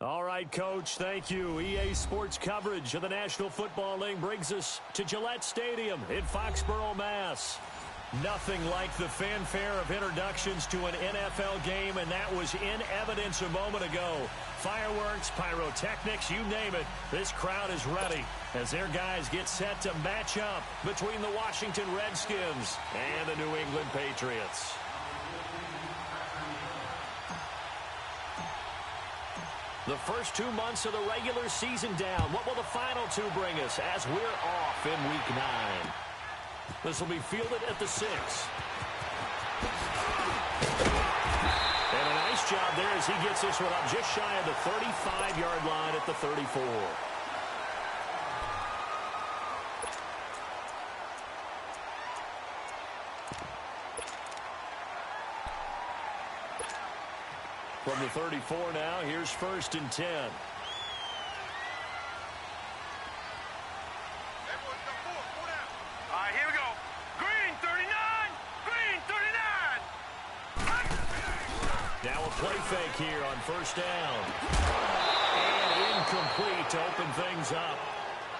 All right, Coach, thank you. EA Sports coverage of the National Football League brings us to Gillette Stadium in Foxborough, Mass. Nothing like the fanfare of introductions to an NFL game, and that was in evidence a moment ago. Fireworks, pyrotechnics, you name it. This crowd is ready as their guys get set to match up between the Washington Redskins and the New England Patriots. The first 2 months of the regular season down. What will the final two bring us as we're off in Week 9? This will be fielded at the 6. And a nice job there as he gets this one up just shy of the 35-yard line at the 34. From the 34 now, here's 1st and 10. Here we go. Green 39. Green 39. Now a play fake here on 1st down. And incomplete to open things up.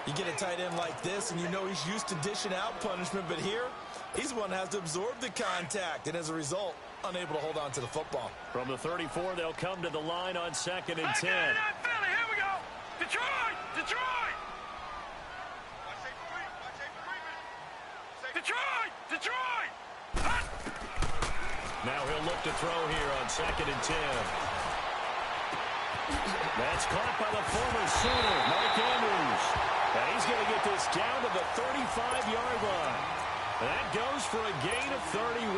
You get a tight end like this, and you know he's used to dishing out punishment, but here, he's the one that has to absorb the contact, and as a result, unable to hold on to the football. From the 34, they'll come to the line on 2nd and 10. Philly, here we go. Detroit. Detroit. Now he'll look to throw here on 2nd and 10. That's caught by the former Sooner, Mark Andrews. And he's going to get this down to the 35-yard line. That goes for a gain of 31.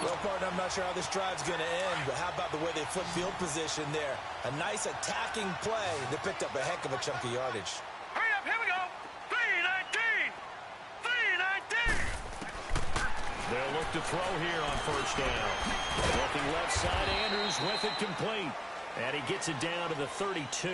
Well, partner, I'm not sure how this drive's going to end, but how about the way they flip field position there? A nice attacking play. They picked up a heck of a chunk of yardage. Hurry up, here we go. 319. They'll look to throw here on 1st down. Looking left side, Andrews with it complete. And he gets it down to the 32.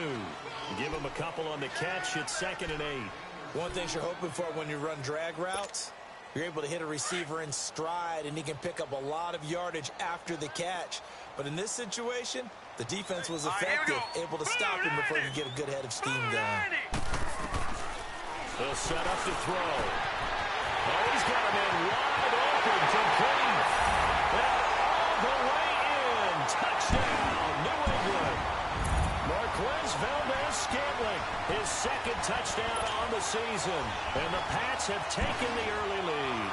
Give him a couple on the catch. It's 2nd and 8. One thing you're hoping for when you run drag routes, you're able to hit a receiver in stride, and he can pick up a lot of yardage after the catch. But in this situation, the defense was effective, able to stop him before he could get a good head of steam going. They'll set up to throw. Oh, he's got him in wide open, complete. All the way in. Touchdown, New England. Marquez Valdez-Scantling, his 2nd touchdown on the season. And the Pats have taken the early lead.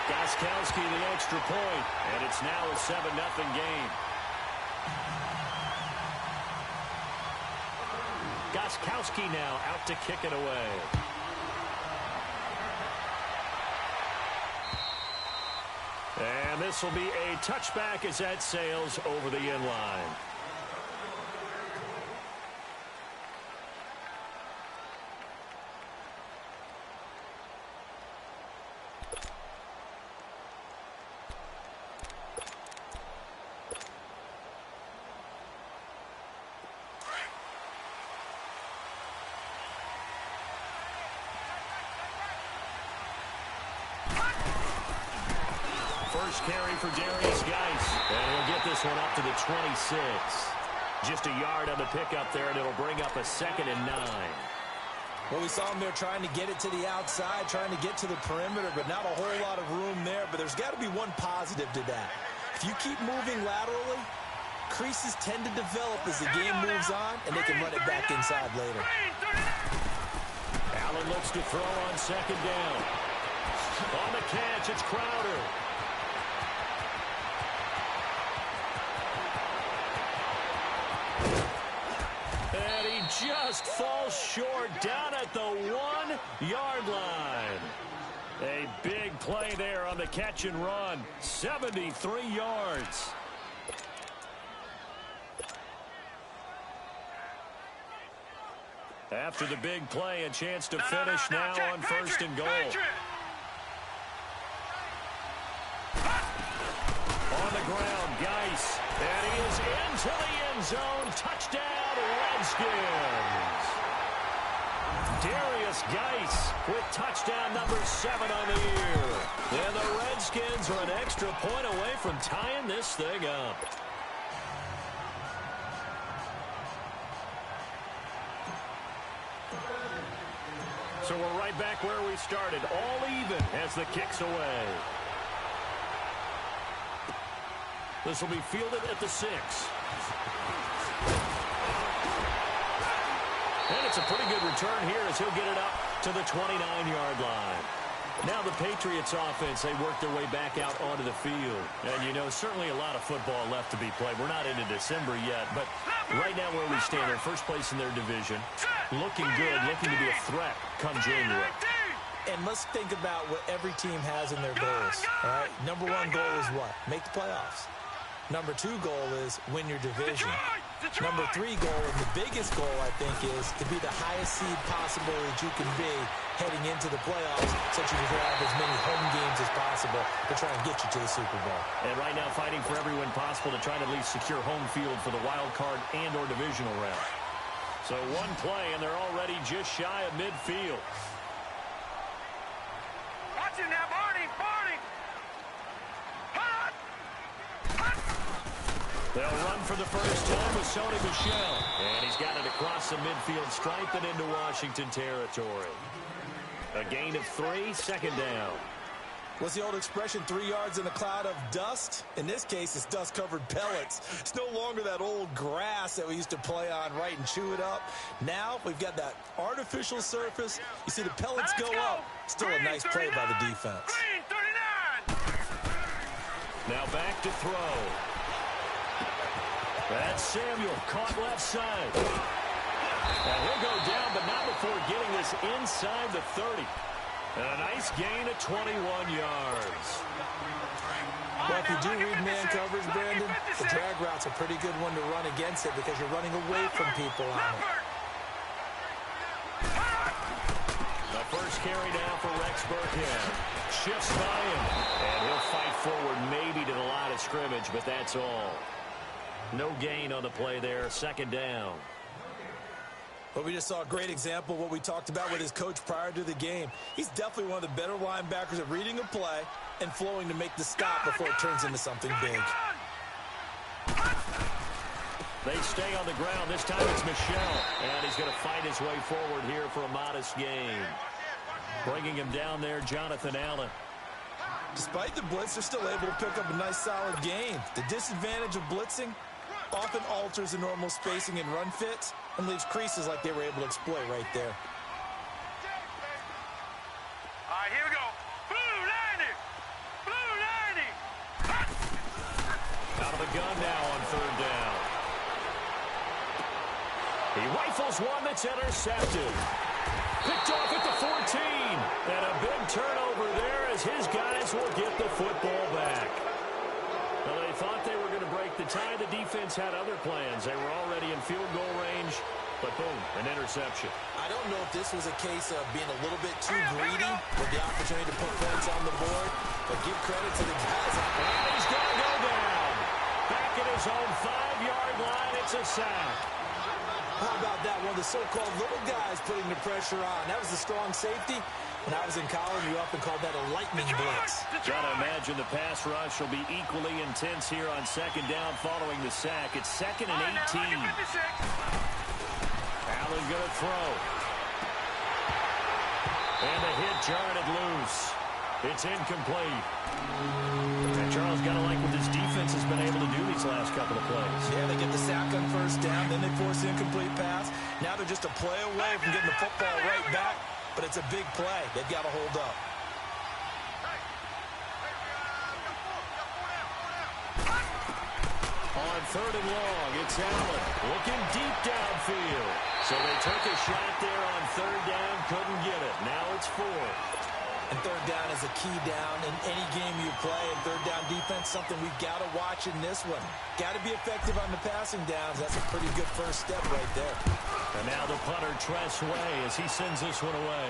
Gostkowski the extra point, and it's now a 7-0 game. Gostkowski now out to kick it away. And this will be a touchback as that sails over the end line. First carry for Darius Geis. And he'll get this one up to the 26. Just a yard on the pickup there, and it'll bring up a 2nd and 9. Well, we saw him there trying to get it to the outside, trying to get to the perimeter, but not a whole lot of room there. But there's got to be one positive to that. If you keep moving laterally, creases tend to develop as the game moves on, and they can run it back inside later. Allen looks to throw on 2nd down. On the catch, it's Crowder. And he just falls short down at the 1-yard line. A big play there on the catch and run. 73 yards. After the big play, a chance to finish now on 1st and goal. On the ground, Geis. And he is into the end zone. Touchdown, Redskins. Darius Geis with touchdown number 7 on the year. And the Redskins are an extra point away from tying this thing up. So we're right back where we started, all even as the kick's away. This will be fielded at the 6. And it's a pretty good return here as he'll get it up to the 29-yard line. Now the Patriots offense, they work their way back out onto the field. And, you know, certainly a lot of football left to be played. We're not into December yet, but right now where we stand, they're first place in their division. Looking good, looking to be a threat come January. And let's think about what every team has in their goals. All right? Number 1 goal is what? Make the playoffs. Number 2 goal is win your division. Number 3 goal, and the biggest goal, I think, is to be the highest seed possible that you can be heading into the playoffs, so that you can have as many home games as possible to try and get you to the Super Bowl. And right now fighting for every win possible to try to at least secure home field for the wild card and or divisional round. So one play, and they're already just shy of midfield. Watch it now, Barney! Barney! They'll run for the first time with Sony Michel. And he's got it across the midfield stripe and into Washington territory. A gain of 3, second down. What's the old expression, 3 yards in a cloud of dust? In this case, it's dust-covered pellets. It's no longer that old grass that we used to play on, right, and chew it up. Now we've got that artificial surface. You see the pellets go up. Still a nice play by the defense. Now back to throw. That's Samuel, caught left side. And he'll go down, but not before getting this inside the 30. And a nice gain of 21 yards. Well, if you do read man coverage, Brandon, the drag route's a pretty good one to run against it because you're running away from people on it. The first carry now for Rex Burkhead. Shifts by him. And he'll fight forward maybe to the line of scrimmage, but that's all. No gain on the play there. Second down. But we just saw a great example of what we talked about with his coach prior to the game. He's definitely one of the better linebackers at reading a play and flowing to make the stop before it turns into something big. They stay on the ground. This time it's Michel. And he's going to fight his way forward here for a modest gain. Bringing him down there, Jonathan Allen. Despite the blitz, they're still able to pick up a nice solid gain. The disadvantage of blitzing often alters the normal spacing and run fits and leaves creases like they were able to exploit right there. All right, here we go. Blue 90! Blue 90! Out of the gun now on third down. He rifles one that's intercepted. Picked off at the 14. And a big turnover there as his guys will get the football back. Well, they thought they were going to break the tie. The defense had other plans. They were already in field goal range, but boom, an interception. I don't know if this was a case of being a little bit too greedy with the opportunity to put points on the board, but give credit to the guys. And he's going to go down. Back at his own 5-yard line, it's a sack. How about that? One of the so-called little guys putting the pressure on. That was the strong safety. When I was in college, we often called that a lightning blitz. Got to imagine the pass rush will be equally intense here on second down following the sack. It's 2nd and 18. Allen going to throw. And the hit jarred it loose. It's incomplete. And Charles got to like what this defense has been able to do these last couple of plays. Yeah, they get the sack on first down, then they force the incomplete pass. Now they're just a play away from getting the football right back, but it's a big play. They've got to hold up. On third and long, it's Allen looking deep downfield. So they took a shot there on third down, couldn't get it. Now it's fourth. And third down is a key down in any game you play. And third down defense, something we've got to watch in this one. Got to be effective on the passing downs. That's a pretty good first step right there. And now the punter, Tress Way, as he sends this one away.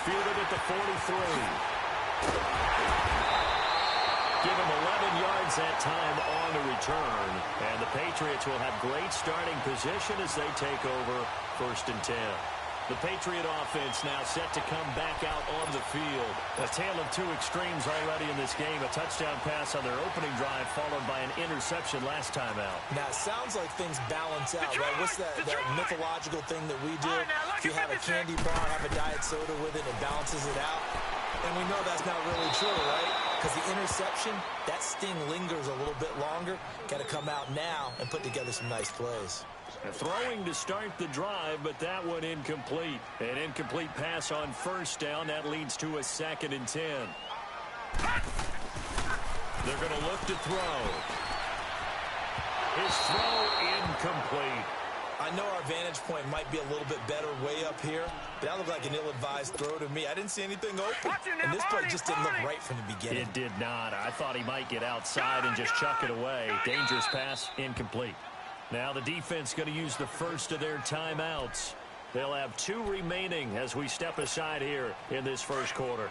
Fielded at the 43. Give him 11 yards that time on the return. And the Patriots will have great starting position as they take over 1st and 10. The Patriot offense now set to come back out on the field. A tale of two extremes already in this game. A touchdown pass on their opening drive followed by an interception last time out. Now, it sounds like things balance out, right? What's that mythological thing that we do? If you have a candy bar, have a diet soda with it, it balances it out. And we know that's not really true, right? Because the interception, that sting lingers a little bit longer. Got to come out now and put together some nice plays. Throwing to start the drive, but that one incomplete. An incomplete pass on first down. That leads to a 2nd and 10. They're going to look to throw. His throw incomplete. I know our vantage point might be a little bit better way up here, but that looked like an ill-advised throw to me. I didn't see anything open, and this play just didn't look right from the beginning. It did not. I thought he might get outside and just chuck it away. Dangerous pass, incomplete. Now the defense going to use the first of their timeouts. They'll have 2 remaining as we step aside here in this first quarter.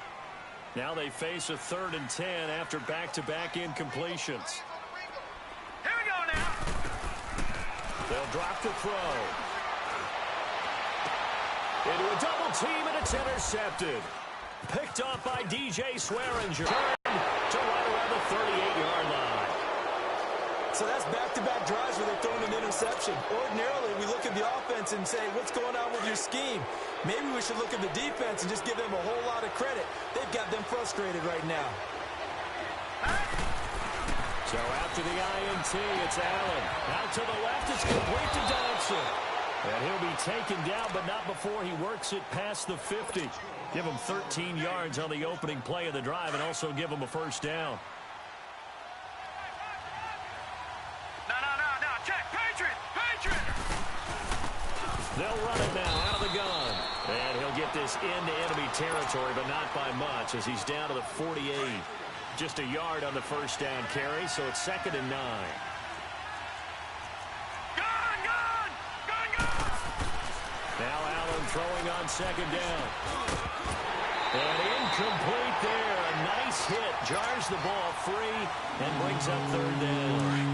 Now they face a 3rd and 10 after back-to-back incompletions. Here we go now. They'll drop the throw. Into a double team, and it's intercepted. Picked off by DJ Swearinger. Turned to right around the 38-yard line. So that's back-to-back drives where they're throwing an interception. Ordinarily, we look at the offense and say, what's going on with your scheme? Maybe we should look at the defense and just give them a whole lot of credit. They've got them frustrated right now. So after the INT, it's Allen. Out to the left, it's complete to Dodson. And he'll be taken down, but not before he works it past the 50. Give him 13 yards on the opening play of the drive and also give him a first down. No, check. Patriot. They'll run it now out of the gun. And he'll get this into enemy territory, but not by much as he's down to the 48. Just a yard on the first down carry, so it's 2nd and 9. Gun! Now Allen throwing on 2nd down. And incomplete there. A nice hit. Jars the ball free and brings up 3rd down.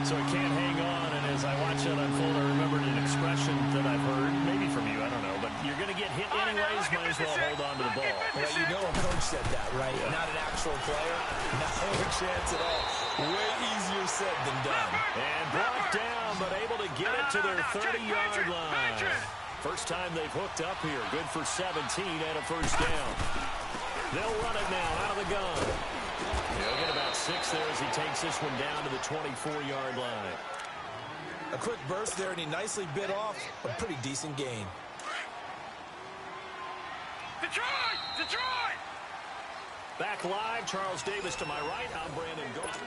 So he can't hang on, and as I watch that unfold, I remembered an expression that I've heard, maybe from you, I don't know, but you're going to get hit anyways, might as well hold on to the ball. Well, you know a coach said that, right? Yeah. Not an actual player. No chance at all. Way easier said than done. And brought down, but able to get it to their 30-yard line. First time they've hooked up here. Good for 17 and a first down. They'll run it now out of the gun. He'll get about 6 there as he takes this one down to the 24-yard line. A quick burst there, and he nicely bit off a pretty decent gain. Detroit! Back live, Charles Davis to my right. I'm Brandon Gordon.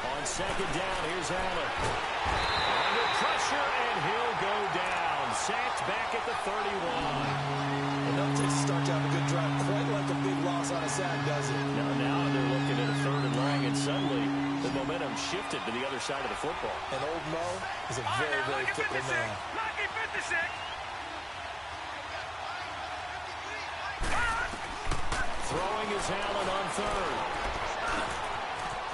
On 2nd down, here's Allen. Under pressure, and he'll go down. Sacked back at the 31. Enough to start to have a good drive. Quite like a big loss on a sack, does it? Now they're looking at a 3rd and long, and suddenly the momentum shifted to the other side of the football. And old Mo is a very, very fickle man. Lucky 56. Throwing is Allen on 3rd.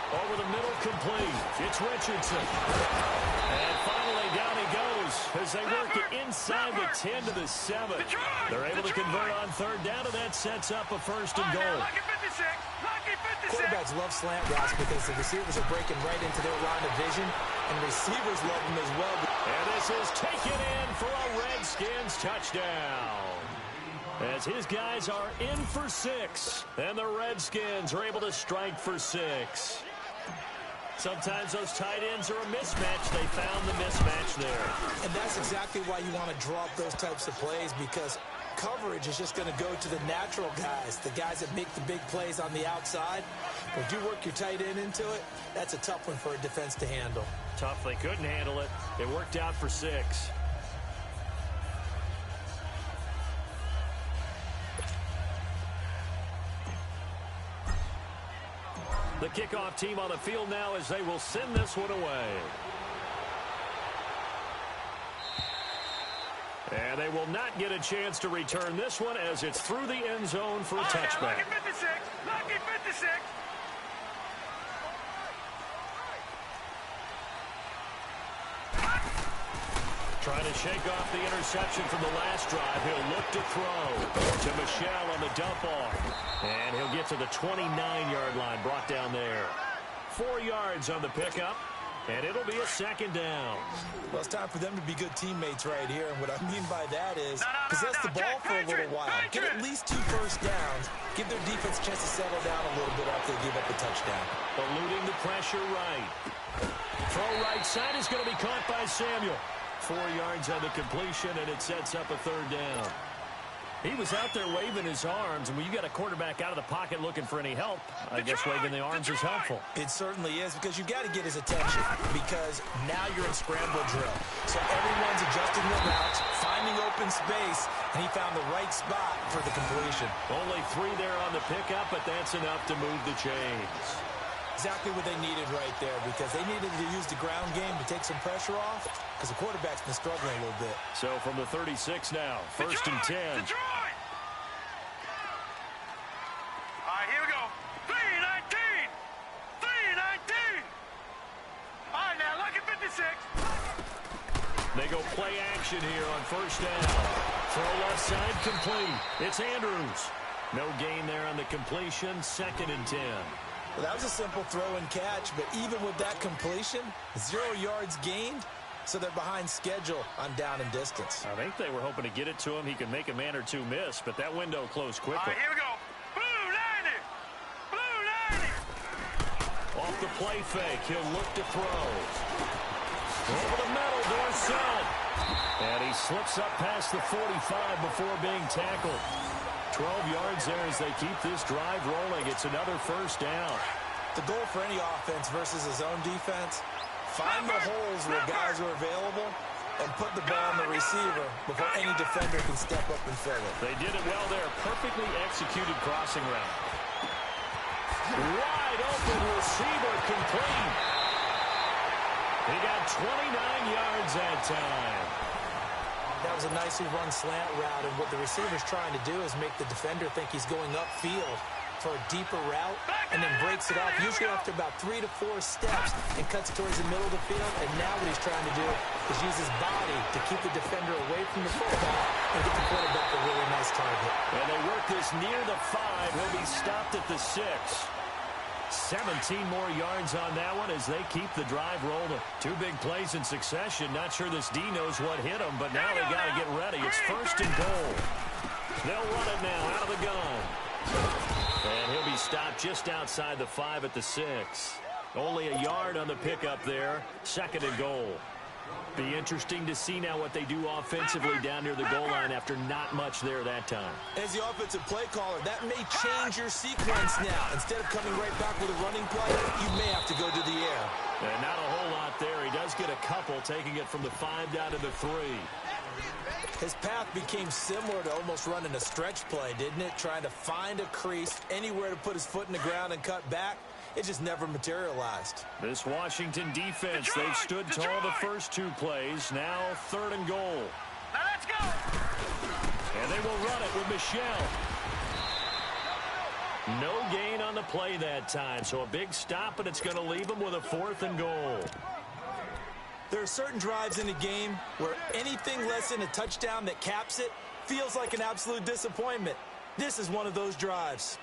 Over the middle, complete. It's Richardson. And finally, down he goes as they work it inside the 10 to the 7. They're able to convert on 3rd down, and that sets up a 1st and goal. Lucky 56. Quarterbacks love slant routes because the receivers are breaking right into their line of vision, and receivers love them as well. And this is taken in for a Redskins touchdown. As his guys are in for 6, and the Redskins are able to strike for 6. Sometimes those tight ends are a mismatch. They found the mismatch there. And that's exactly why you want to draw up those types of plays, because coverage is just going to go to the natural guys, the guys that make the big plays on the outside. If you work your tight end into it, that's a tough one for a defense to handle. Tough. They couldn't handle it. It worked out for 6. The kickoff team on the field now as they will send this one away. And they will not get a chance to return this one as it's through the end zone for a touchback. Lucky 56. 56. Trying to shake off the interception from the last drive. He'll look to throw to Michel on the dump off. And he'll get to the 29-yard line, brought down there. 4 yards on the pickup, and it'll be a second down. Well, it's time for them to be good teammates right here. And what I mean by that is possess the ball for a little while. Get at least 2 first downs. Give their defense a chance to settle down a little bit after they give up a touchdown. Eluding the pressure right. Throw right side is going to be caught by Samuel. 4 yards on the completion, and it sets up a third down. He was out there waving his arms, and when you got a quarterback out of the pocket looking for any help, I guess waving the arms is helpful. It certainly is, because you've got to get his attention, because now you're in scramble drill. So everyone's adjusting their routes, finding open space, and he found the right spot for the completion. Only 3 there on the pickup, but that's enough to move the chains. Exactly what they needed right there, because they needed to use the ground game to take some pressure off, because the quarterback's been struggling a little bit. So from the 36 now, first and 10. Detroit! All right, here we go. 3-19. 3-19. All right, now look at 56. They go play action here on first down. Throw left side complete. It's Andrews. No gain there on the completion, second and 10. Well, that was a simple throw and catch, but even with that completion, 0 yards gained, so they're behind schedule on down and distance. I think they were hoping to get it to him. He could make a man or two miss, but that window closed quickly. All right, here we go. Blue 90. Blue 90. Off the play fake, he'll look to throw. Over the middle, Dorsett. And he slips up past the 45 before being tackled. 12 yards there as they keep this drive rolling. It's another first down. The goal for any offense versus his own defense, find the holes where guys are available and put the ball on the receiver before any defender can step up and fill it. They did it well there. Perfectly executed crossing route. Wide open receiver complete. He got 29 yards that time. That was a nicely run slant route, and what the receiver's trying to do is make the defender think he's going upfield for a deeper route, and then breaks it off, usually after about 3 to 4 steps, and cuts towards the middle of the field. And now what he's trying to do is use his body to keep the defender away from the football and get the quarterback a really nice target. And they work this near the 5. He'll be stopped at the 6. 17 more yards on that one as they keep the drive rolling. 2 big plays in succession. Not sure this D knows what hit him, but now they got to get ready. It's first and goal. They'll run it now out of the gun. And he'll be stopped just outside the 5 at the 6. Only a yard on the pickup there. Second and goal. Be interesting to see now what they do offensively down near the goal line after not much there that time. As the offensive play caller, that may change your sequence now. Instead of coming right back with a running play, you may have to go to the air. And not a whole lot there. He does get a couple, taking it from the 5 down to the 3. His path became similar to almost running a stretch play, didn't it? Trying to find a crease, anywhere to put his foot in the ground and cut back. It just never materialized. This Washington defense, they've stood tall the first 2 plays. Now third and goal. Now let's go. And they will run it with Michel. No gain on the play that time, so a big stop, and it's going to leave them with a 4th and goal. There are certain drives in a game where anything less than a touchdown that caps it feels like an absolute disappointment. This is one of those drives.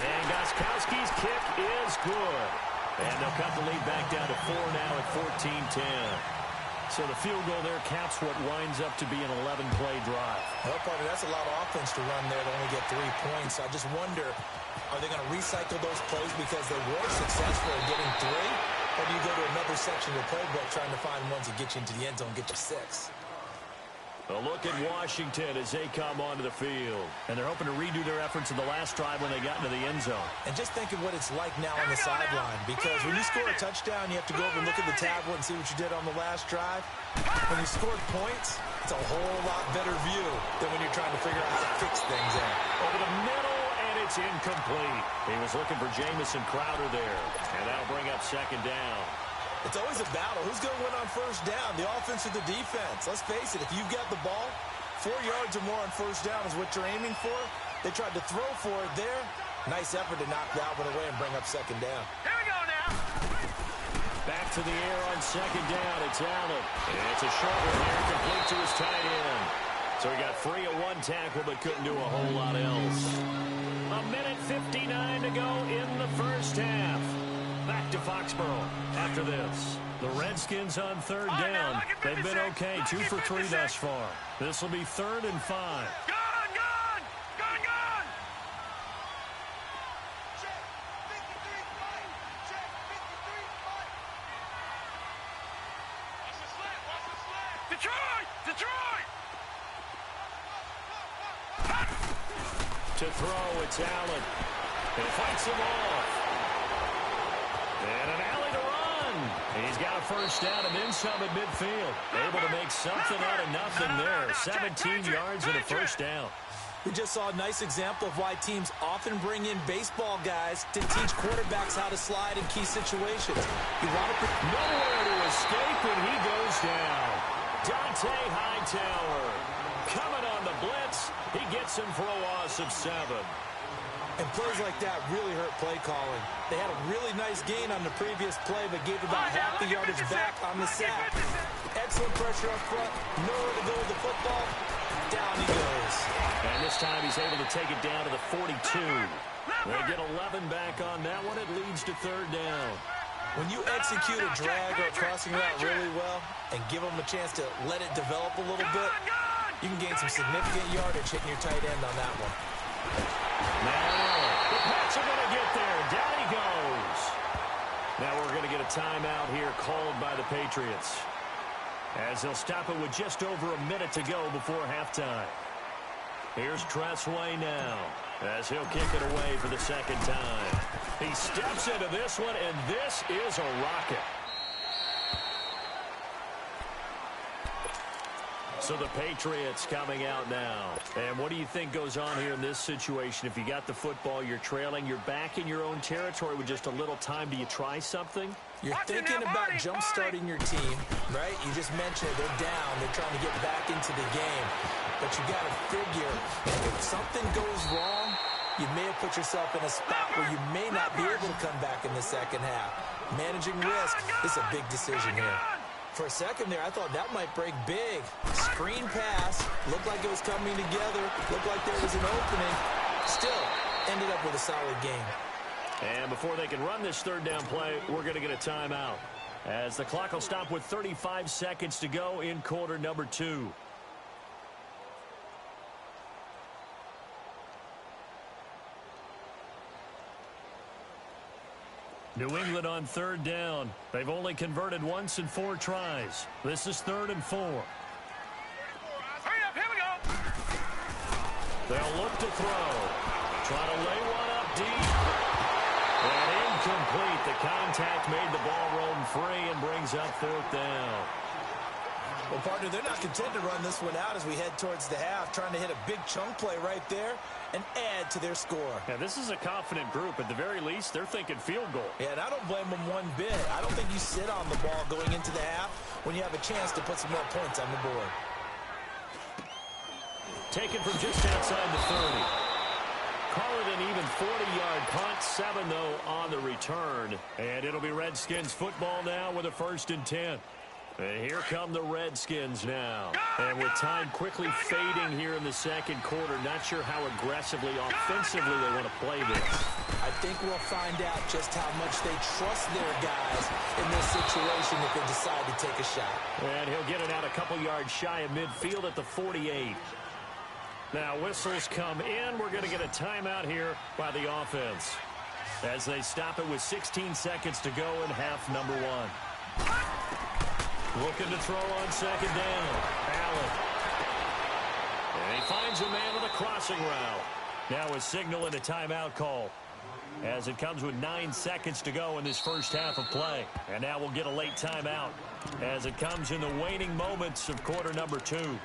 And Gostkowski's kick is good. And they'll cut the lead back down to 4 now at 14-10. So the field goal there caps what winds up to be an 11-play drive. Well, partner, that's a lot of offense to run there to only get 3 points. I just wonder, are they going to recycle those plays because they were successful in getting 3? Or do you go to another section of the playbook trying to find ones that get you into the end zone and get you 6? A look at Washington as they come onto the field. And they're hoping to redo their efforts in the last drive when they got into the end zone. And just think of what it's like now on the sideline. Because when you score a touchdown, you have to go over and look at the tablet and see what you did on the last drive. When you scored points, it's a whole lot better view than when you're trying to figure out how to fix things in. Over the middle, and it's incomplete. He was looking for Jamison Crowder there. And that'll bring up second down. It's always a battle. Who's going to win on first down, the offense or the defense? Let's face it, if you've got the ball, 4 yards or more on first down is what you're aiming for. They tried to throw for it there. Nice effort to knock that one away and bring up second down. Here we go now. Back to the air on second down. It's Allen. It's a short one here, complete to his tight end. So he got free of one tackle, but couldn't do a whole lot else. 1:59 to go in the first half. Back to Foxborough after this. The Redskins on third down. They've been okay, 2 for 3 thus far. This will be 3rd and 5. Gone, gone, gone, gone. Check, 53, fight. Check, 53, fight. Watch the slant, watch the slant. Detroit, Detroit. To throw, it's Allen. He fights him off. And an alley to run. He's got a first down and then some at midfield. Able to make something out of nothing there. 17 yards and a first down. We just saw a nice example of why teams often bring in baseball guys to teach quarterbacks how to slide in key situations. You want to nowhere to escape, and he goes down. Dante Hightower coming on the blitz. He gets him for a loss of 7. And plays like that really hurt play calling. They had a really nice gain on the previous play, but gave about half the yardage back on the sack. Excellent pressure up front. Nowhere to go with the football. Down he goes. And this time he's able to take it down to the 42. They get 11 back on that one. It leads to 3rd down. When you execute a drag or a crossing route really well and give them a chance to let it develop a little bit, you can gain some significant yardage hitting your tight end on that one. Now, the Pats are going to get there. Down he goes. Now we're going to get a timeout here called by the Patriots, as they'll stop it with just over a minute to go before halftime. Here's Tressway now, as he'll kick it away for the second time. He steps into this one, and this is a rocket. So the Patriots coming out now. And what do you think goes on here in this situation? If you got the football, you're trailing, you're back in your own territory with just a little time. Do you try something? You're thinking about jump-starting your team, right? You just mentioned it. They're down. They're trying to get back into the game. But you got to figure, if something goes wrong, you may have put yourself in a spot where you may not be able to come back in the second half. Managing risk is a big decision here. For a second there, I thought that might break big. Screen pass. Looked like it was coming together. Looked like there was an opening. Still, ended up with a solid game. And before they can run this 3rd down play, we're going to get a timeout, as the clock will stop with 35 seconds to go in quarter number 2. New England on 3rd down. They've only converted once in 4 tries. This is 3rd and 4. Hurry up, here we go. They'll look to throw. Try to lay one up deep. And incomplete. The contact made the ball roam free and brings up 4th down. Well, partner, they're not content to run this one out as we head towards the half, trying to hit a big chunk play right there and add to their score. Yeah, this is a confident group. At the very least, they're thinking field goal. Yeah, and I don't blame them one bit. I don't think you sit on the ball going into the half when you have a chance to put some more points on the board. Taken from just outside the 30. Call it an even 40-yard punt. 7, though, on the return. And it'll be Redskins football now with a 1st and 10. And here come the Redskins now. And with time quickly fading here in the second quarter, not sure how aggressively, offensively they want to play this. I think we'll find out just how much they trust their guys in this situation if they decide to take a shot. And he'll get it out a couple yards shy of midfield at the 48. Now whistles come in. We're going to get a timeout here by the offense, as they stop it with 16 seconds to go in half number 1. Looking to throw on second down. Allen. And he finds a man on the crossing route. Now a signal and a timeout call, as it comes with 9 seconds to go in this first half of play. And now we'll get a late timeout as it comes in the waning moments of quarter number 2.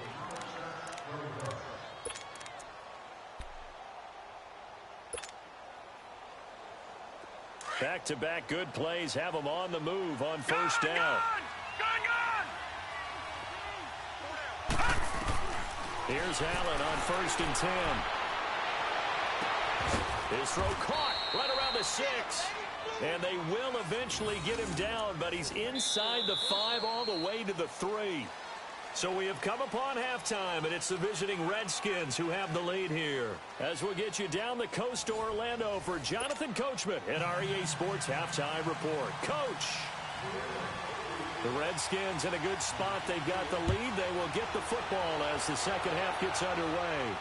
Back-to-back good plays have them on the move on first down. Here's Allen on 1st and 10. His throw caught right around the 6. And they will eventually get him down, but he's inside the 5 all the way to the 3. So we have come upon halftime, and it's the visiting Redskins who have the lead here. As we'll get you down the coast to Orlando for Jonathan Coachman at our EA Sports Halftime Report. Coach! The Redskins in a good spot. They've got the lead. They will get the football as the second half gets underway.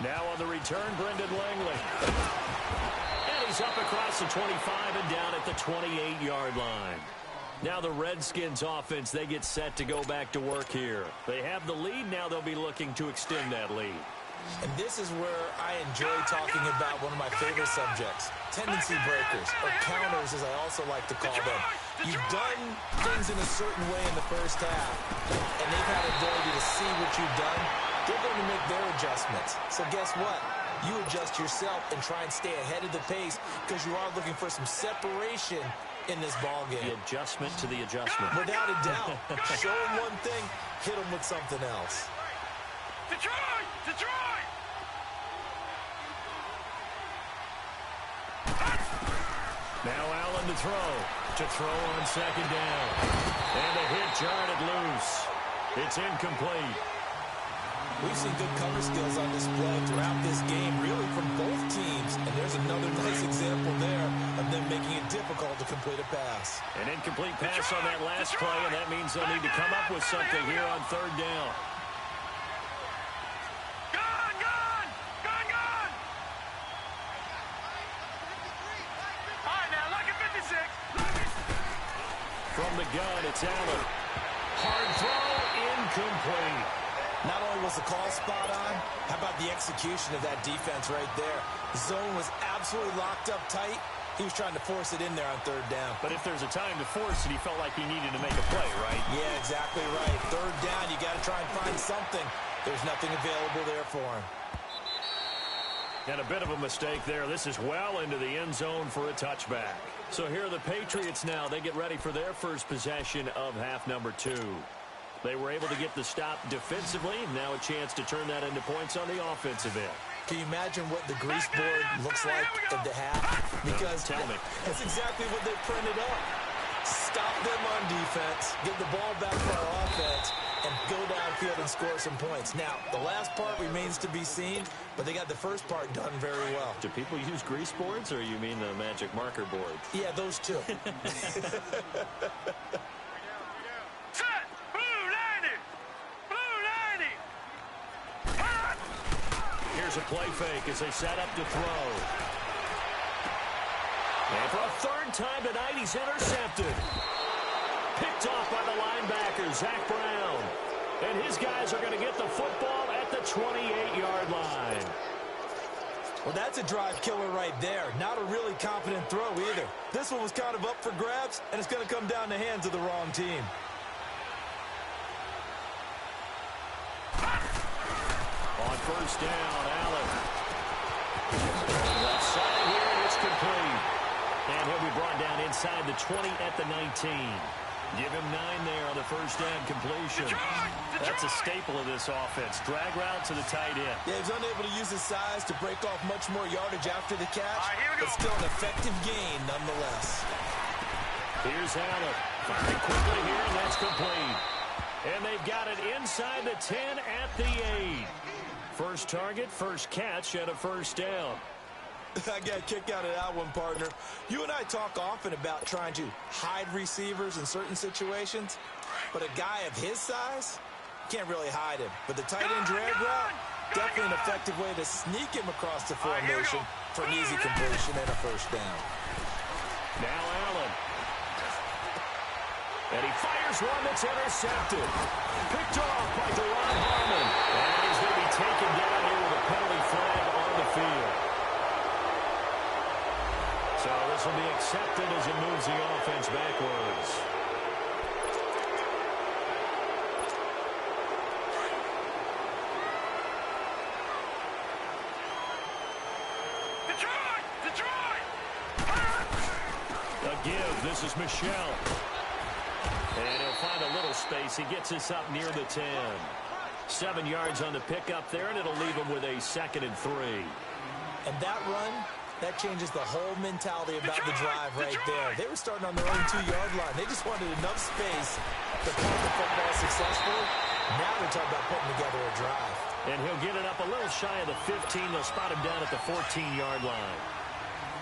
Now on the return, Brendan Langley. And he's up across the 25 and down at the 28-yard line. Now the Redskins offense, they get set to go back to work here. They have the lead. Now they'll be looking to extend that lead. And this is where I enjoy talking about one of my favorite subjects, tendency breakers, or counters as I also like to call them. You've done things in a certain way in the first half, and they've had the ability to see what you've done. They're going to make their adjustments. So guess what? You adjust yourself and try and stay ahead of the pace because you are looking for some separation in this ball game. The adjustment to the adjustment. Without a doubt. Show them one thing, hit them with something else. Detroit! Detroit! Now Allen to throw. To throw on 2nd down. And the hit jarred it loose. It's incomplete. We've seen good cover skills on display throughout this game, really from both teams. And there's another nice example there of them making it difficult to complete a pass. An incomplete pass on that last play, and that means they'll need to come up with something here on 3rd down. Gone! Gone! Gone! Gone! All right, now, look at 56. From the gun, it's Allen. Hard throw, incomplete. Not only was the call spot on, how about the execution of that defense right there? The zone was absolutely locked up tight. He was trying to force it in there on 3rd down. But if there's a time to force it, he felt like he needed to make a play, right? Yeah, exactly right. 3rd down, you got to try and find something. There's nothing available there for him. And a bit of a mistake there. This is well into the end zone for a touchback. So here are the Patriots now. They get ready for their first possession of half number 2. They were able to get the stop defensively. Now a chance to turn that into points on the offensive end. Can you imagine what the grease board looks like at the half? Because Tell me. That's exactly what they printed up. Stop them on defense, get the ball back for our offense, and go downfield and score some points. Now, the last part remains to be seen, but they got the first part done very well. Do people use grease boards, or you mean the magic marker board? Yeah, those two. Set! Blue 90! Blue 90! Hot! Here's a play fake as they set up to throw. And for a 3rd time tonight, he's intercepted. Picked off by the linebacker, Zach Brown. And his guys are going to get the football at the 28-yard line. Well, that's a drive killer right there. Not a really confident throw either. This one was kind of up for grabs, and it's going to come down the hands of the wrong team. On 1st down, Allen. Left side here, and it's complete. And he'll be brought down inside the 20 at the 19. Give him 9 there on the 1st down completion. That's a staple of this offense. Drag route to the tight end. Yeah, he's unable to use his size to break off much more yardage after the catch, right, here we go. but still an effective gain nonetheless. Here's Allen. Firing quickly here, and that's complete. And they've got it inside the 10 at the 8. First target, first catch, and a 1st down. I got a kick out of that one, partner. You and I talk often about trying to hide receivers in certain situations, but a guy of his size, can't really hide him. But the tight end drag route, definitely an effective way to sneak him across the formation for an easy completion and a 1st down. Now Allen. And he fires one that's intercepted. Picked off by Deron Harmon. And he's going to be taken down here with a penalty flag on the field. So this will be accepted as it moves the offense backwards. Detroit! Detroit! A give. This is Michelle. And he'll find a little space. He gets us up near the 10. 7 yards on the pickup there, and it'll leave him with a 2nd and 3. And that run, that changes the whole mentality about the drive right there. They were starting on their own 2-yard line. They just wanted enough space to punt the football successfully. Now they're talking about putting together a drive. And he'll get it up a little shy of the 15. They'll spot him down at the 14-yard line.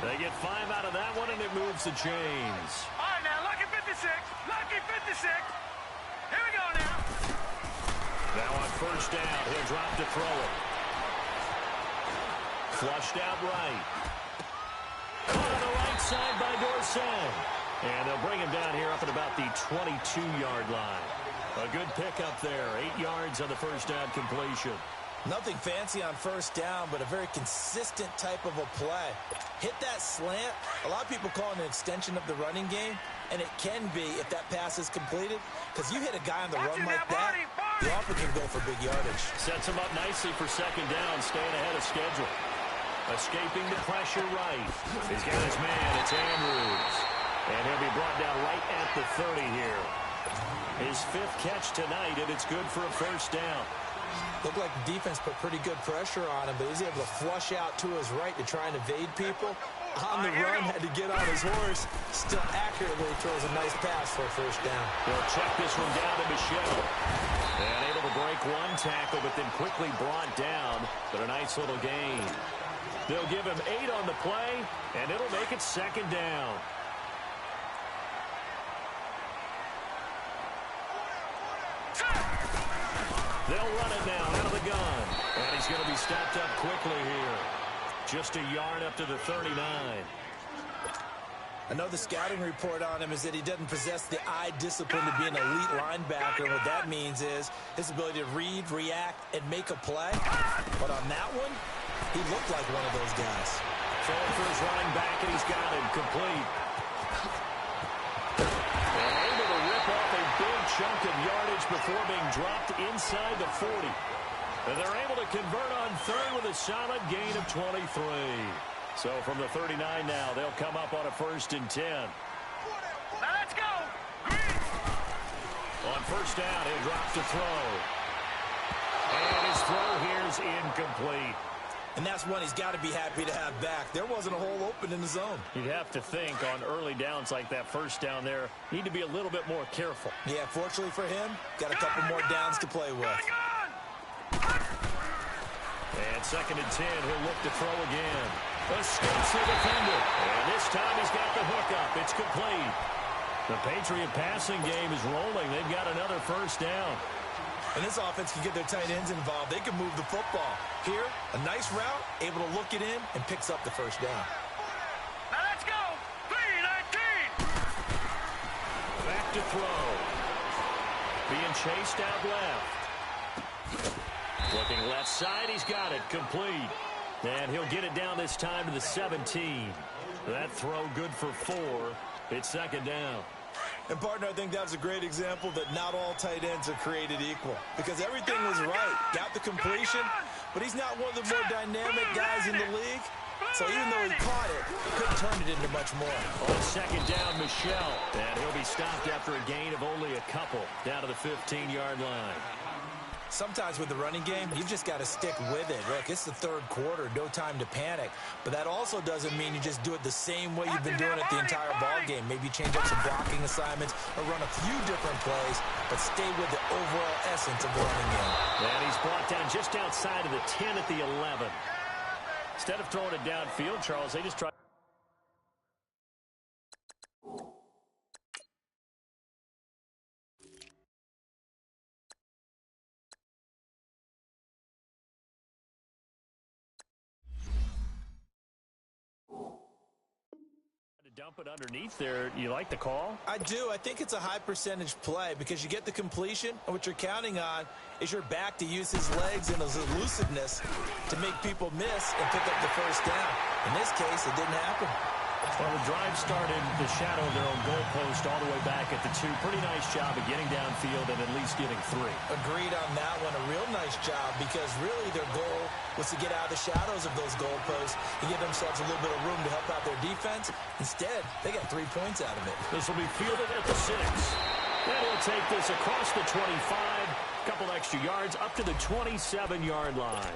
They get 5 out of that one, and it moves the chains. All right, now, lucky 56. Lucky 56. Here we go now. Now on 1st down, he'll drop to throw it. Flushed out right. Caught on the right side by Dorsey. And they'll bring him down here up at about the 22-yard line. A good pickup there. 8 yards on the 1st down completion. Nothing fancy on 1st down, but a very consistent type of a play. Hit that slant. A lot of people call it an extension of the running game, and it can be if that pass is completed, because you hit a guy on the run like that, the offense can go for big yardage. Sets him up nicely for 2nd down, staying ahead of schedule. Escaping the pressure right. He's got his man. It's Andrews. And he'll be brought down right at the 30 here. His 5th catch tonight, and it's good for a 1st down. Looked like the defense put pretty good pressure on him, but he's able to flush out to his right to try and evade people. On the run, had to get on his horse. Still accurately throws a nice pass for a 1st down. They'll check this one down to Michelle. And able to break one tackle, but then quickly brought down. But a nice little gain. They'll give him 8 on the play, and it'll make it 2nd down. They'll run it now out of the gun. And he's going to be stopped up quickly here. Just a yard up to the 39. I know the scouting report on him is that he doesn't possess the eye discipline to be an elite linebacker. What that means is his ability to read, react, and make a play. But on that one, he looked like one of those guys. Throwing for his running back, and he's got him complete. And able to rip off a big chunk of yardage before being dropped inside the 40. And they're able to convert on 3rd with a solid gain of 23. So from the 39 now, they'll come up on a 1st and 10. Now let's go. On 1st down, he'll drop to throw. And his throw here's incomplete. And that's one he's got to be happy to have back. There wasn't a hole open in the zone. You'd have to think on early downs like that 1st down there, need to be a little bit more careful. Yeah, fortunately for him, got a couple more downs to play with. And 2nd and 10, he'll look to throw again. Escapes the defender. And this time he's got the hook up. It's complete. The Patriot passing game is rolling. They've got another 1st down. And this offense can get their tight ends involved. They can move the football. Here, a nice route, able to look it in, and picks up the 1st down. Now let's go. 3-19. Back to throw. Being chased out left. Looking left side, he's got it. Complete. And he'll get it down this time to the 17. That throw good for 4. It's 2nd down. And, partner, I think that's a great example that not all tight ends are created equal. Because everything was right. Got the completion, but he's not one of the more dynamic guys in the league. So even though he caught it, he couldn't turn it into much more. On 2nd down, Michelle. And he'll be stopped after a gain of only a couple down to the 15-yard line. Sometimes with the running game, you've just got to stick with it. Look, it's the 3rd quarter, no time to panic. But that also doesn't mean you just do it the same way you've been doing it the entire ball game. Maybe change up some blocking assignments or run a few different plays, but stay with the overall essence of the running game. And he's brought down just outside of the 10 at the 11. Instead of throwing it downfield, Charles, they just try. Dump it underneath there. You like the call? I do. I think it's a high percentage play because you get the completion, and what you're counting on is your back to use his legs and his elusiveness to make people miss and pick up the 1st down. In this case, it didn't happen. Well, the drive started the shadow of their own goalpost all the way back at the 2. Pretty nice job of getting downfield and at least getting 3. Agreed on that one. A real nice job because really their goal was to get out of the shadows of those goalposts and give themselves a little bit of room to help out their defense. Instead, they got 3 points out of it. This will be fielded at the 6. And he'll take this across the 25, a couple extra yards, up to the 27-yard line.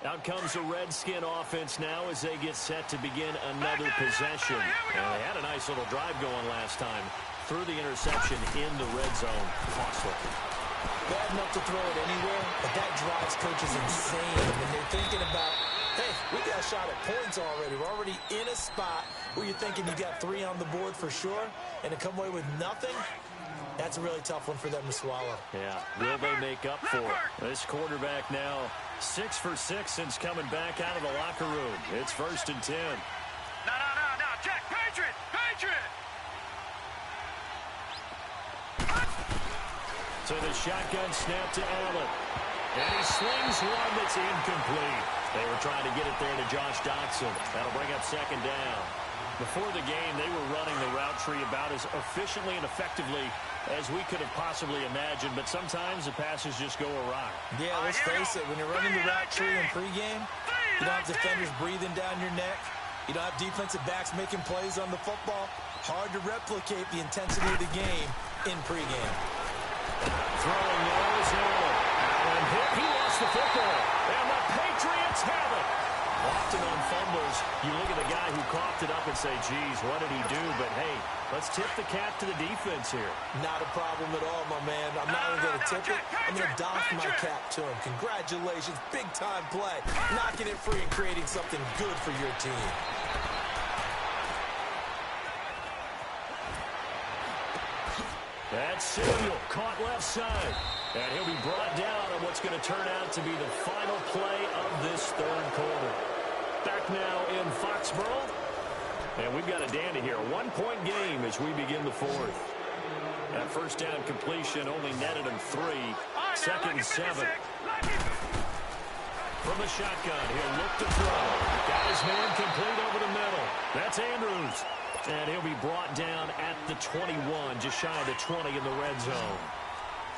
Out comes the Redskin offense now as they get set to begin another possession. And they had a nice little drive going last time. Through the interception in the red zone. Costly. Bad enough to throw it anywhere, but that drives coaches insane when they're thinking about, hey, we got a shot at points already. We're already in a spot where you're thinking you got 3 on the board for sure, and to come away with nothing, that's a really tough one for them to swallow. Yeah, will they make up for it? This quarterback now 6 for 6 since coming back out of the locker room. It's 1st and 10. No, check, Patriot! So the shotgun snap to Allen. And he slings one that's incomplete. They were trying to get it there to Josh Doxson. That'll bring up 2nd down. Before the game, they were running the route tree about as efficiently and effectively as we could have possibly imagined, but sometimes the passes just go awry. Yeah, let's face it, when you're running the route tree in pregame, you don't have defenders breathing down your neck. You don't have defensive backs making plays on the football. Hard to replicate the intensity of the game in pregame. Throwing now is Allen hit. He lost the football, and the Patriots have it. Often on fumbles, you look at the guy who coughed it up and say, geez, what did he do? But, hey, let's tip the cap to the defense here. Not a problem at all, my man. I'm not even going to tip it. I'm going to doff my cap to him. Congratulations. Big-time play. Knocking it free and creating something good for your team. That's Samuel, caught left side. And he'll be brought down on what's going to turn out to be the final play of this 3rd quarter. Back now in Foxborough. And we've got a dandy here. A 1-point game as we begin the 4th. That first down completion only netted him 3. 2nd and 7. From the shotgun, he'll look to throw. Got his man complete over the middle. That's Andrews. And he'll be brought down at the 21, just shy of the 20 in the red zone.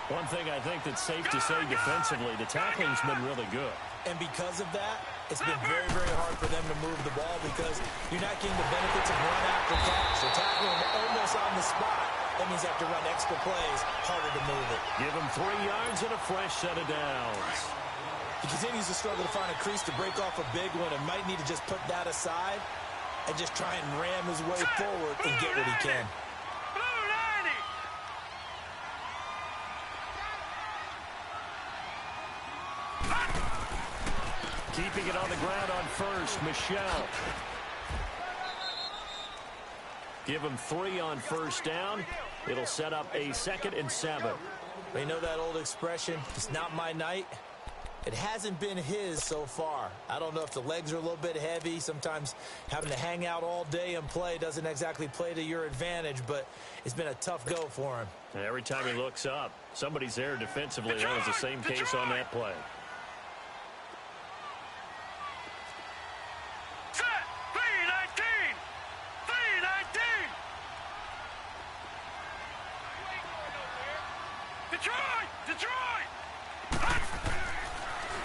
One thing I think that's safe to say defensively, the tackling's been really good. And because of that, it's been very, very hard for them to move the ball because you're not getting the benefits of run after catch. They're tackling them almost on the spot. That means they have to run extra plays, harder to move it. Give him 3 yards and a fresh set of downs. He continues to struggle to find a crease to break off a big one and might need to just put that aside and just try and ram his way forward and get what he can. Keeping it on the ground on first, Michelle. Give him 3 on first down. It'll set up a 2nd and 7. You know that old expression, it's not my night? It hasn't been his so far. I don't know if the legs are a little bit heavy. Sometimes having to hang out all day and play doesn't exactly play to your advantage, but it's been a tough go for him. And every time he looks up, somebody's there defensively. That was the same case on that play.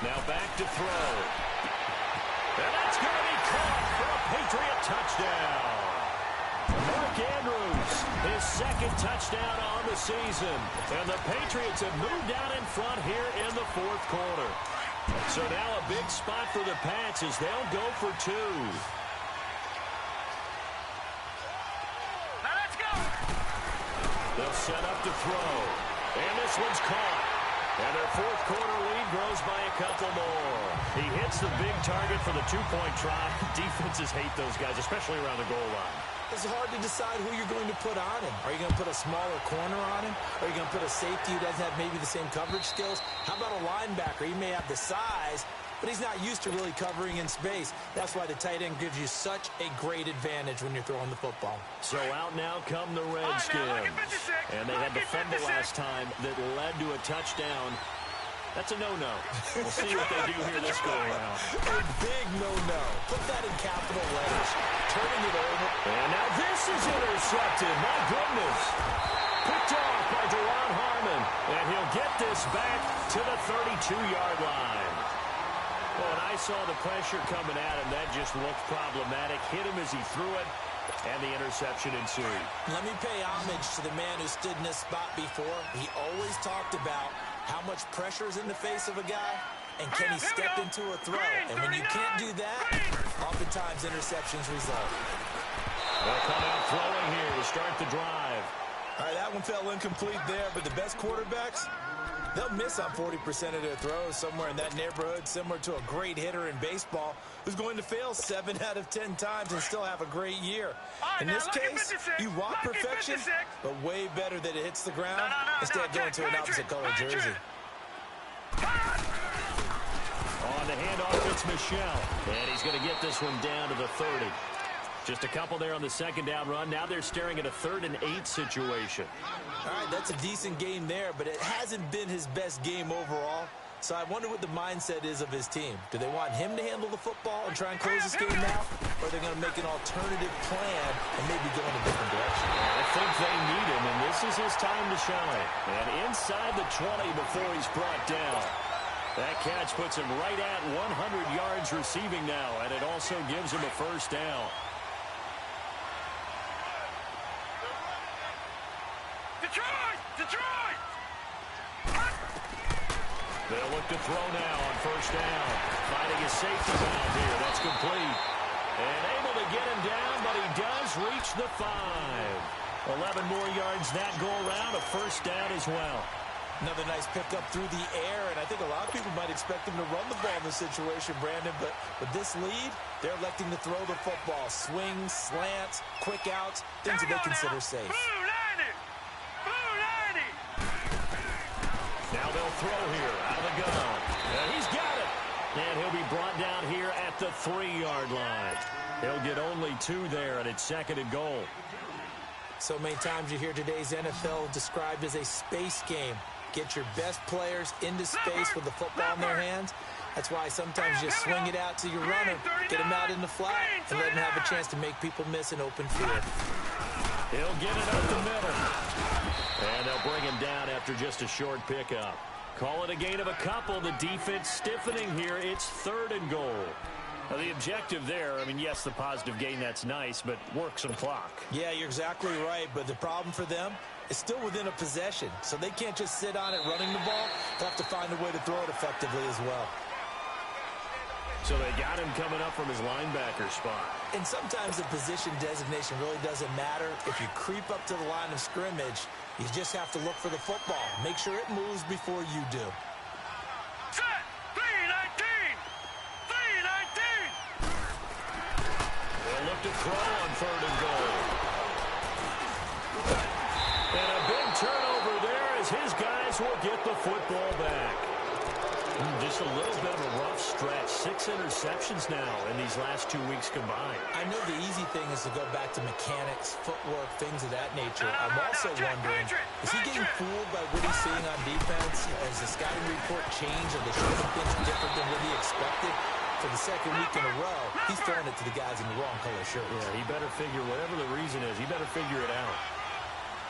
Now back to throw. And that's going to be caught for a Patriot touchdown. Mark Andrews, his 2nd touchdown on the season. And the Patriots have moved out in front here in the 4th quarter. So now a big spot for the Pats as they'll go for 2. Now let's go. They'll set up to throw. And this one's caught. And their 4th quarter lead grows by a couple more. He hits the big target for the 2-point try. Defenses hate those guys, especially around the goal line. It's hard to decide who you're going to put on him. Are you going to put a smaller corner on him? Are you going to put a safety who doesn't have maybe the same coverage skills? How about a linebacker? He may have the size, but he's not used to really covering in space. That's why the tight end gives you such a great advantage when you're throwing the football. So out now come the Redskins. And they had the fumble last time that led to a touchdown. That's a no-no. We'll see what they do here this go-around. A big no-no. Put that in capital letters. Turning it over. And now this is intercepted. My goodness. Picked off by Deron Harmon. And he'll get this back to the 32-yard line. Well, when I saw the pressure coming at him, that just looked problematic. Hit him as he threw it, and the interception ensued. Let me pay homage to the man who stood in this spot before. He always talked about how much pressure is in the face of a guy, and can he step into a throw. And when you can't do that, oftentimes interceptions result. They'll come out throwing here to start the drive. All right, that one fell incomplete there, but the best quarterbacks, they'll miss on 40% of their throws, somewhere in that neighborhood, similar to a great hitter in baseball who's going to fail 7 out of 10 times and still have a great year. In this case, you want perfection, but way better that it hits the ground instead of going to an opposite color jersey. On the handoff, it's Michelle, and he's going to get this one down to the 30. Just a couple there on the second down run. Now they're staring at a 3rd and 8 situation. All right, that's a decent game there, but it hasn't been his best game overall. So I wonder what the mindset is of his team. Do they want him to handle the football and try and close this game out? Or are they going to make an alternative plan and maybe go in a different direction? I think they need him, and this is his time to shine. And inside the 20 before he's brought down. That catch puts him right at 100 yards receiving now, and it also gives him a first down. Detroit! They'll look to throw now on first down. Finding his safety valve here. That's complete. And able to get him down, but he does reach the 5. 11 more yards that go around. A first down as well. Another nice pickup through the air, and I think a lot of people might expect him to run the ball in this situation, Brandon, but with this lead, they're electing to throw the football. Swings, slants, quick outs, things that they consider safe. Now they'll throw here out of the gun. And he's got it. And he'll be brought down here at the 3-yard line. He'll get only 2 there, and it's 2nd and goal. So many times you hear today's NFL described as a space game. Get your best players into space with the football in their hands. That's why sometimes you just swing it out to your runner, get him out in the flat, and let him have a chance to make people miss an open field. He'll get it up the middle. And they'll bring him down after just a short pickup. Call it a gain of a couple. The defense stiffening here. It's 3rd and goal. Now, the objective there, I mean, yes, the positive gain, that's nice, but work some clock. Yeah, you're exactly right, but the problem for them is still within a possession. So they can't just sit on it running the ball. They'll have to find a way to throw it effectively as well. So they got him coming up from his linebacker spot. And sometimes the position designation really doesn't matter. If you creep up to the line of scrimmage, you just have to look for the football. Make sure it moves before you do. Set! 3-19! 3-19! They'll look to throw on 3rd and goal. And a big turnover there as his guys will get the football back. Just a little bit of a rough stretch. 6 interceptions now in these last 2 weeks combined. I know the easy thing is to go back to mechanics, footwork, things of that nature. I'm also wondering, is he getting fooled by what he's seeing on defense? Has the scouting report changed? Are they showing things different than what he expected? For the 2nd week in a row, he's throwing it to the guys in the wrong color shirts. Yeah, he better figure, whatever the reason is, he better figure it out.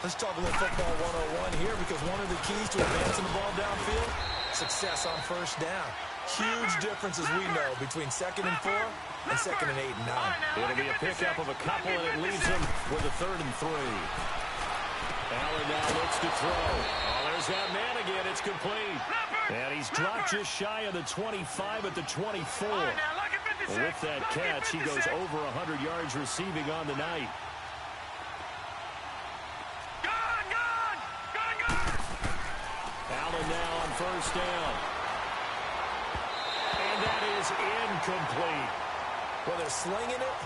Let's talk a little football 101 here, because one of the keys to advancing the ball downfield, success on first down. Huge difference, as we know, between 2nd and 4 and 2nd and 8 and 9. It'll be a pickup of a couple, and it leaves him with a 3rd and 3. Allen now looks to throw. Oh, there's that man again. It's complete. And he's dropped just shy of the 25 at the 24. With that catch, he goes over 100 yards receiving on the night. Allen now on first down. And that is incomplete. Well, they're slinging it,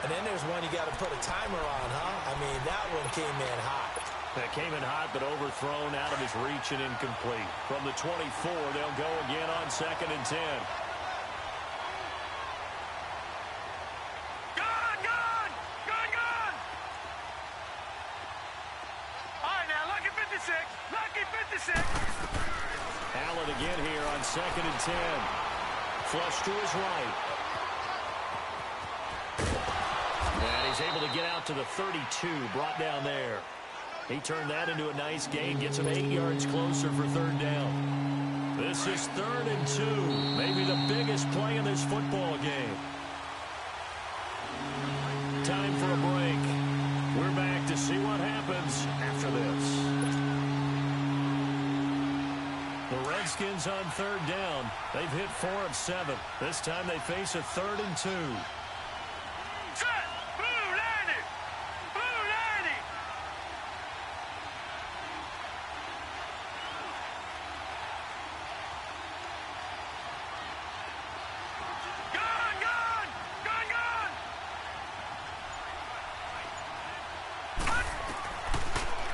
and then there's one you got to put a timer on, huh? I mean, that one came in hot. That came in hot, but overthrown out of his reach and incomplete. From the 24, they'll go again on 2nd and 10. Allen again here on 2nd and 10. Flush to his right. And he's able to get out to the 32, brought down there. He turned that into a nice gain, gets him 8 yards closer for third down. This is 3rd and 2, maybe the biggest play in this football game. Time for a break. We're back to see what happens after this. The Redskins on 3rd down. They've hit 4 of 7. This time they face a 3rd and 2.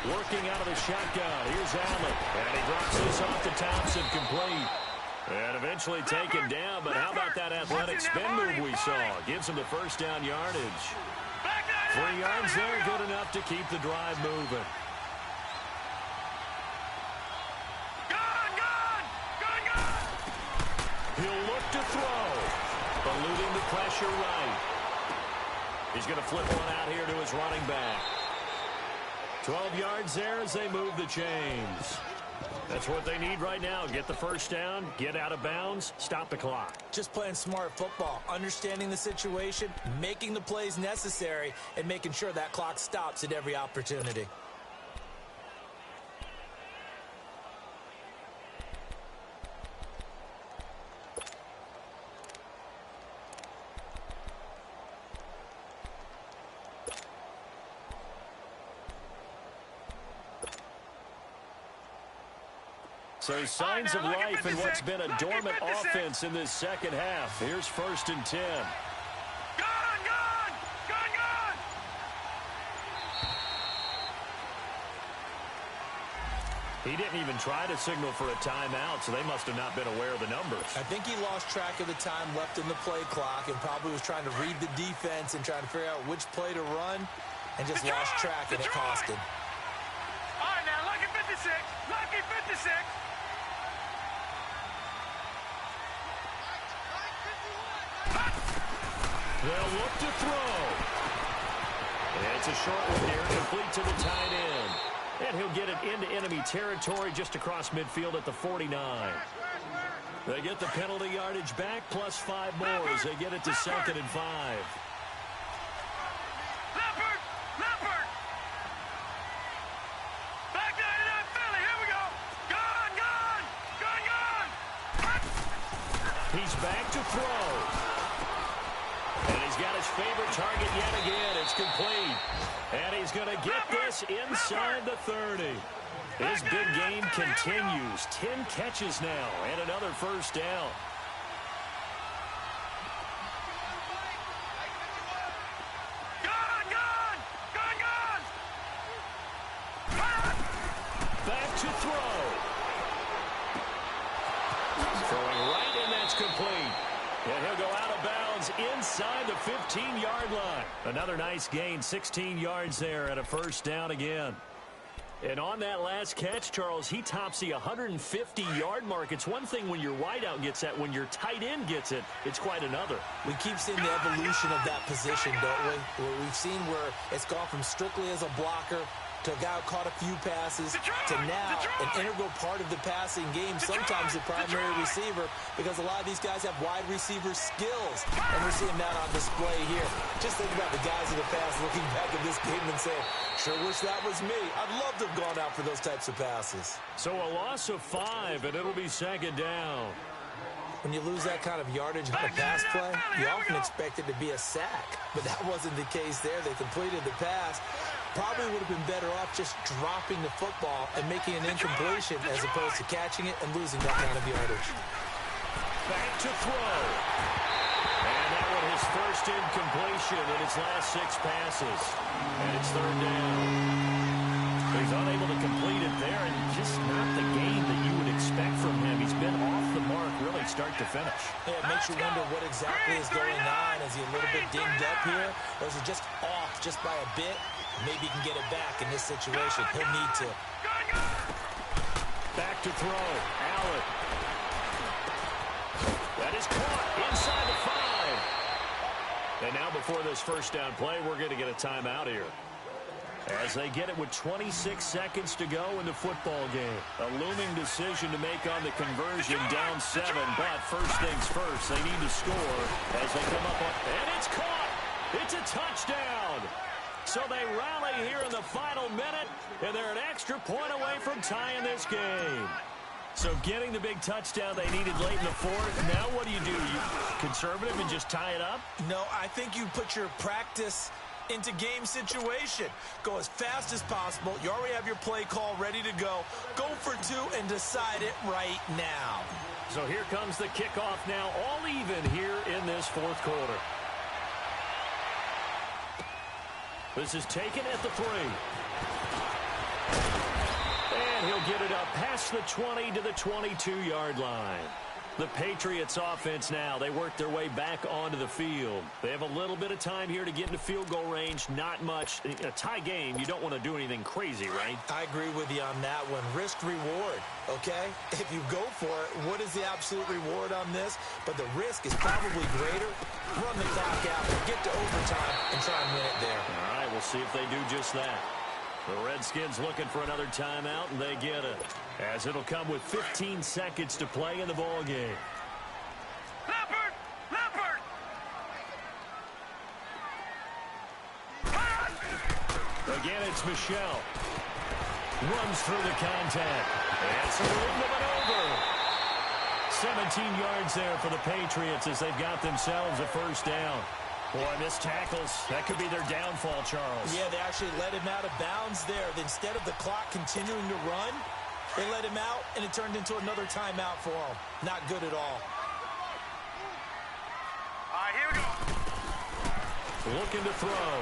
Working out of the shotgun. Here's Allen. And he drops this off to Thompson, complete. And eventually taken down, but how about that athletic spin move we saw? Gives him the first down yardage. 3 yards there, good enough to keep the drive moving. He'll look to throw. Eluding the pressure right. He's going to flip one out here to his running back. 12 yards there as they move the chains. That's what they need right now. Get the first down, get out of bounds, stop the clock. Just playing smart football, understanding the situation, making the plays necessary, and making sure that clock stops at every opportunity. So signs of life in what's been a dormant offense in this second half. Here's 1st and 10. He didn't even try to signal for a timeout, so they must have not been aware of the numbers. I think he lost track of the time left in the play clock and probably was trying to read the defense and trying to figure out which play to run and just lost track, and it cost him. All right, now, lucky 56. Lucky 56. They'll look to throw. And it's a short one here, complete to the tight end. And he'll get it into enemy territory just across midfield at the 49. They get the penalty yardage back, plus 5 more as they get it to 2nd and 5. Leopard! Back 99 Philly, here we go! Gun! He's back to throw. And he's got his favorite target yet again. It's complete. And he's going to get this inside the 30. His big game continues. 10 catches now and another first down. Gun! Back to throw. Throwing right, and that's complete. And he'll go out of bounds inside the 15-yard line. Another nice gain, 16 yards there and a first down again. And on that last catch, Charles, he tops the 150-yard mark. It's one thing when your wideout gets that. When your tight end gets it, it's quite another. We keep seeing the evolution of that position, don't we? Where we've seen where it's gone from strictly as a blocker to a guy who caught a few passes to now an integral part of the passing game, sometimes the primary receiver, because a lot of these guys have wide receiver skills, and we're seeing that on display here. Just think about the guys in the past looking back at this game and saying, sure wish that was me. I'd love to have gone out for those types of passes. So a loss of 5, and it'll be 2nd down. When you lose that kind of yardage on a pass play, you often expect it to be a sack, but that wasn't the case there. They completed the pass. Probably would have been better off just dropping the football and making an incompletion as opposed to catching it and losing that kind of yardage. Back to throw. And that one his first incompletion in his last 6 passes. And it's 3rd down. He's unable to complete it there, and just not the game that you would expect from him. He's been off the mark really start to finish. Yeah, it makes you wonder what exactly is going on. Is he a little bit dinged up here, or is he just off just by a bit? Maybe he can get it back in this situation. He'll need to. Back to throw. Allen. That is caught inside the 5. And now before this first down play, we're going to get a timeout here. as they get it with 26 seconds to go in the football game. A looming decision to make on the conversion, down 7, but first things first, they need to score as they come up on, and it's caught! It's a touchdown! So they rally here in the final minute, and they're an extra point away from tying this game. So getting the big touchdown they needed late in the fourth, now what do? You conservative and just tie it up? No, I think you put your practice into game situation. Go as fast as possible. You already have your play call ready to go. Go for 2 and decide it right now. So here comes the kickoff now, all even here in this fourth quarter. This is taken at the 3. And he'll get it up past the 20 to the 22-yard line. The Patriots offense now, they work their way back onto the field. They have a little bit of time here to get into field goal range, not much. In a tie game, you don't want to do anything crazy, right? I agree with you on that one. Risk-reward, okay? If you go for it, what is the absolute reward on this? But the risk is probably greater. Run the clock out, get to overtime, and try and win it there. All right, we'll see if they do just that. The Redskins looking for another timeout, and they get it. As it'll come with 15 seconds to play in the ball game. Leopard! Leopard! Again, it's Michelle. Runs through the contact. And some room to maneuver. 17 yards there for the Patriots as they've got themselves a first down. Boy, missed tackles. That could be their downfall, Charles. Yeah, they actually let him out of bounds there. Instead of the clock continuing to run, they let him out, and it turned into another timeout for him. Not good at all. All right, here we go. Looking to throw.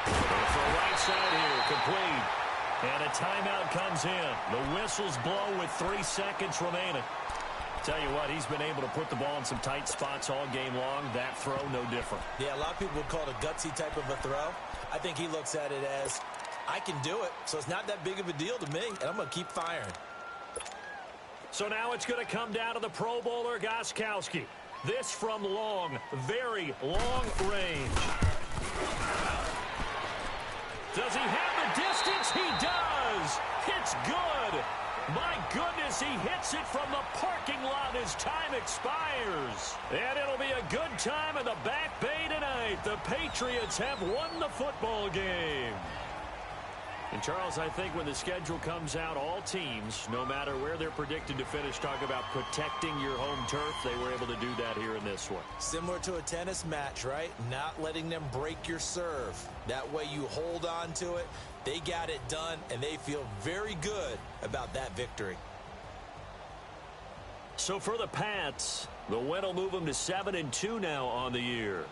And for right side here, complete. And a timeout comes in. The whistles blow with 3 seconds remaining. Tell you what, he's been able to put the ball in some tight spots all game long. That throw, no different. Yeah, a lot of people would call it a gutsy type of a throw. I think he looks at it as, I can do it, so it's not that big of a deal to me, and I'm going to keep firing. So now it's going to come down to the Pro Bowler, Gostkowski. This from long, very long range. Does he have the distance? He does. It's good. My goodness, he hits it from the parking lot as time expires. And it'll be a good time in the Back Bay tonight. The Patriots have won the football game. And, Charles, I think when the schedule comes out, all teams, no matter where they're predicted to finish, talk about protecting your home turf. They were able to do that here in this one. Similar to a tennis match, right? Not letting them break your serve. That way you hold on to it. They got it done, and they feel very good about that victory. So for the Pats, the win will move them to 7-2 now on the year.